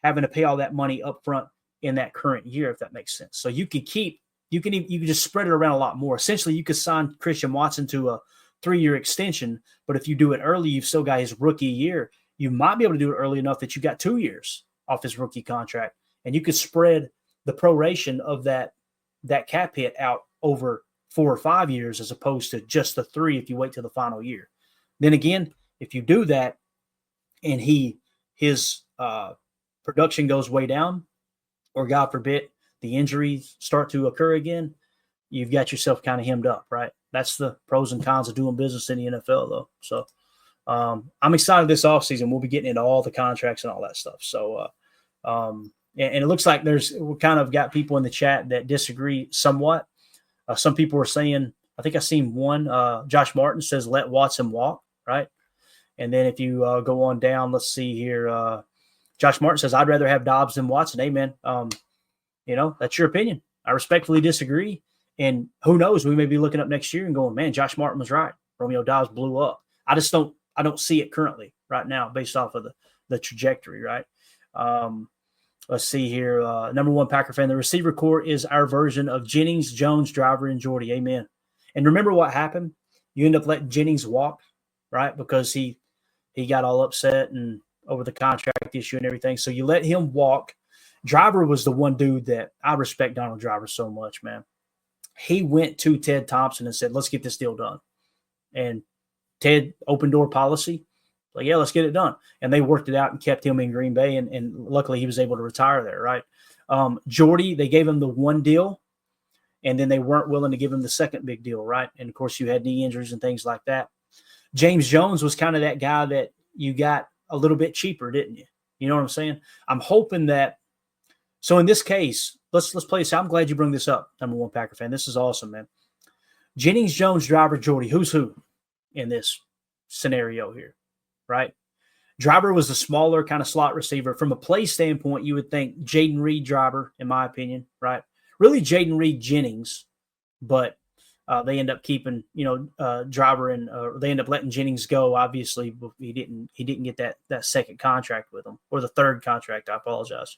having to pay all that money up front in that current year, if that makes sense. So you can just spread it around a lot more. Essentially, you could sign Christian Watson to a 3-year extension, but if you do it early, you've still got his rookie year. You might be able to do it early enough that you got 2 years off his rookie contract, and you could spread the proration of that cap hit out over 4 or 5 years as opposed to just the 3 if you wait till the final year. Then again, if you do that and his production goes way down, or God forbid the injuries start to occur again, you've got yourself kind of hemmed up, right? That's the pros and cons of doing business in the NFL, though. So I'm excited this offseason. We'll be getting into all the contracts and all that stuff. So And it looks like we kind of got people in the chat that disagree somewhat. Some people were saying, I think I seen one, Josh Martin says, let Watson walk, right? And then if you go on down, let's see here. Josh Martin says, I'd rather have Dobbs than Watson. Amen. That's your opinion. I respectfully disagree. And who knows, we may be looking up next year and going, man, Josh Martin was right. Romeo Dobbs blew up. I don't see it currently right now based off of the trajectory, right? Let's see here. Number one Packer fan, the receiver core is our version of Jennings, Jones, Driver, and Jordy. Amen. And remember what happened? You end up letting Jennings walk, right? Because he got all upset and over the contract issue and everything. So you let him walk. Driver was the one dude that I respect Donald Driver so much, man. He went to Ted Thompson and said, let's get this deal done. And Ted, open door policy, like, yeah, let's get it done. And they worked it out and kept him in Green Bay. And luckily he was able to retire there, right? Jordy, they gave him the one deal, and then they weren't willing to give him the second big deal, right? And, of course, you had knee injuries and things like that. James Jones was kind of that guy that you got a little bit cheaper, didn't you? You know what I'm saying? I'm hoping that – so in this case, let's play this out. I'm glad you bring this up, number one Packer fan. This is awesome, man. Jennings, Jones, Driver, Jordy, who's who in this scenario here, right? Driver was the smaller kind of slot receiver. From a play standpoint, you would think Jayden Reed, Driver, in my opinion, right? Really Jayden Reed, Jennings, but they end up keeping, Driver, and they end up letting Jennings go. Obviously, he didn't get that second contract with him, or the third contract. I apologize.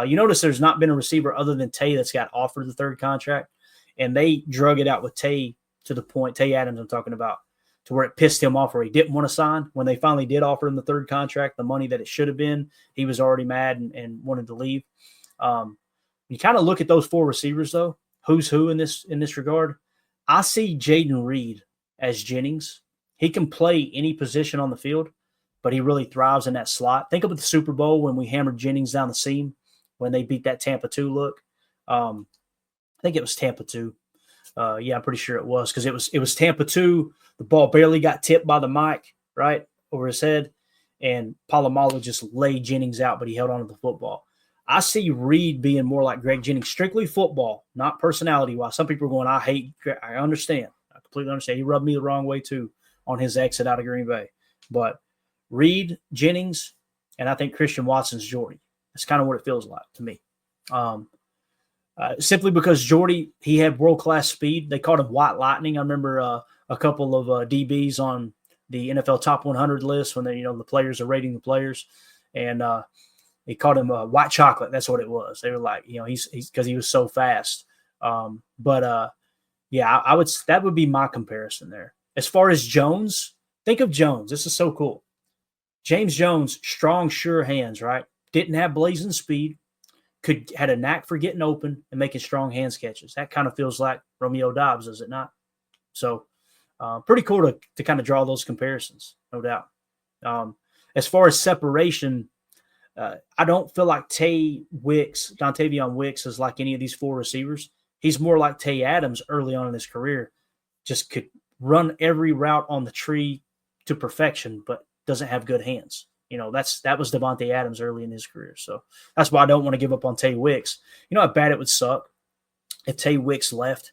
You notice there's not been a receiver other than Tay that's got offered the third contract, and they drug it out with Tay to the point, Tay Adams I'm talking about, to where it pissed him off where he didn't want to sign. When they finally did offer him the third contract, the money that it should have been, he was already mad and wanted to leave. You kind of look at those four receivers, though, who's who in this regard. I see Jayden Reed as Jennings. He can play any position on the field, but he really thrives in that slot. Think of the Super Bowl when we hammered Jennings down the seam when they beat that Tampa 2 look. I think it was Tampa 2. I'm pretty sure it was, because it was Tampa 2. The ball barely got tipped by the mic, right, over his head, and Polamalu just laid Jennings out, but he held on to the football. I see Reed being more like Greg Jennings, strictly football, not personality-wise. Some people are going, I understand. I completely understand. He rubbed me the wrong way, too, on his exit out of Green Bay. But Reed, Jennings, and I think Christian Watson's Jordy. That's kind of what it feels like to me. Simply because Jordy, he had world-class speed. They called him White Lightning. I remember a couple of DBs on the NFL Top 100 list when the players are rating the players, and they called him White Chocolate. That's what it was. They were like, he's because he was so fast. I would, that would be my comparison there. As far as Jones, think of Jones. This is so cool. James Jones, strong, sure hands, right? Didn't have blazing speed. Had a knack for getting open and making strong hands catches. That kind of feels like Romeo Dobbs, does it not? So pretty cool to kind of draw those comparisons, no doubt. As far as separation, I don't feel like Dontavion Wicks is like any of these four receivers. He's more like Tay Adams early on in his career. Just could run every route on the tree to perfection, but doesn't have good hands. That was Devontae Adams early in his career. So that's why I don't want to give up on Tay Wicks. You know how bad it would suck if Tay Wicks left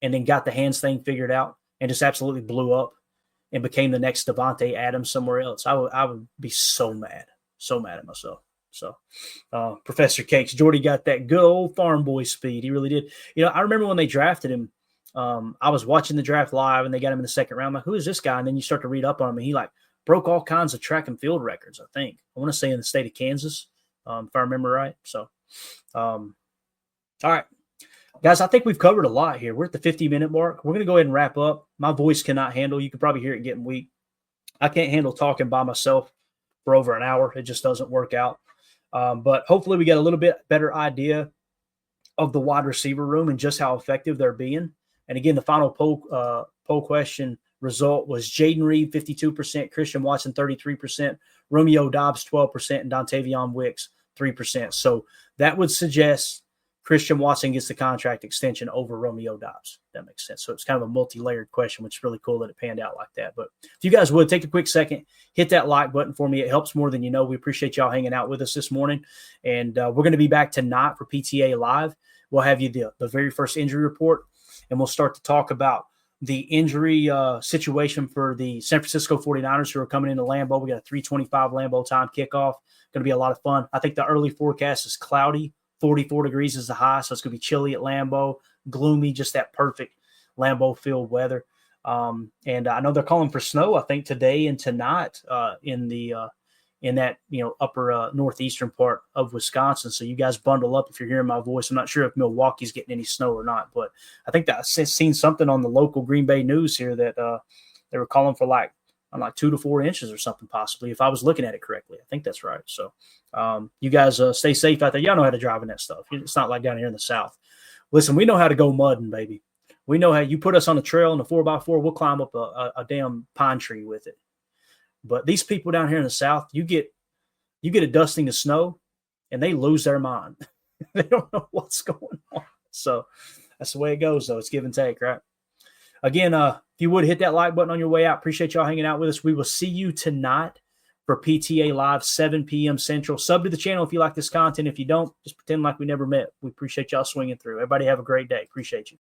and then got the hands thing figured out and just absolutely blew up and became the next Devontae Adams somewhere else. I would be so mad at myself. So Professor Cakes, Jordy got that good old farm boy speed. He really did. I remember when they drafted him, I was watching the draft live and they got him in the second round. I'm like, who is this guy? And then you start to read up on him and he broke all kinds of track and field records, I think. I want to say in the state of Kansas, if I remember right. So, all right. Guys, I think we've covered a lot here. We're at the 50-minute mark. We're going to go ahead and wrap up. My voice cannot handle. You can probably hear it getting weak. I can't handle talking by myself for over an hour. It just doesn't work out. But hopefully we get a little bit better idea of the wide receiver room and just how effective they're being. And again, the final poll question result was Jayden Reed, 52%, Christian Watson, 33%, Romeo Dobbs, 12%, and Dontavion Wicks, 3%. So that would suggest Christian Watson gets the contract extension over Romeo Dobbs. That makes sense. So it's kind of a multi-layered question, which is really cool that it panned out like that. But if you guys would take a quick second, hit that like button for me. It helps more than you know. We appreciate y'all hanging out with us this morning. And we're going to be back tonight for PTA Live. We'll have you the very first injury report, and we'll start to talk about the injury situation for the San Francisco 49ers who are coming into Lambeau. We got a 3:25 Lambeau time kickoff. Going to be a lot of fun. I think the early forecast is cloudy. 44 degrees is the high, so it's going to be chilly at Lambeau, gloomy, just that perfect Lambeau field weather. And I know they're calling for snow, I think, today and tonight in that upper northeastern part of Wisconsin. So you guys bundle up if you're hearing my voice. I'm not sure if Milwaukee's getting any snow or not, but I think that I've seen something on the local Green Bay news here that they were calling for like 2 to 4 inches or something, possibly, if I was looking at it correctly. I think that's right. So you guys stay safe out there. Y'all know how to drive in that stuff. It's not like down here in the South. Listen, we know how to go mudding, baby. We know how you put us on a trail in a 4x4, we'll climb up a damn pine tree with it. But these people down here in the South, you get a dusting of snow and they lose their mind. They don't know what's going on. So that's the way it goes, though. It's give and take, right? Again, if you would hit that like button on your way out, appreciate y'all hanging out with us. We will see you tonight for PTA Live, 7 p.m. Central. Sub to the channel if you like this content. If you don't, just pretend like we never met. We appreciate y'all swinging through. Everybody have a great day. Appreciate you.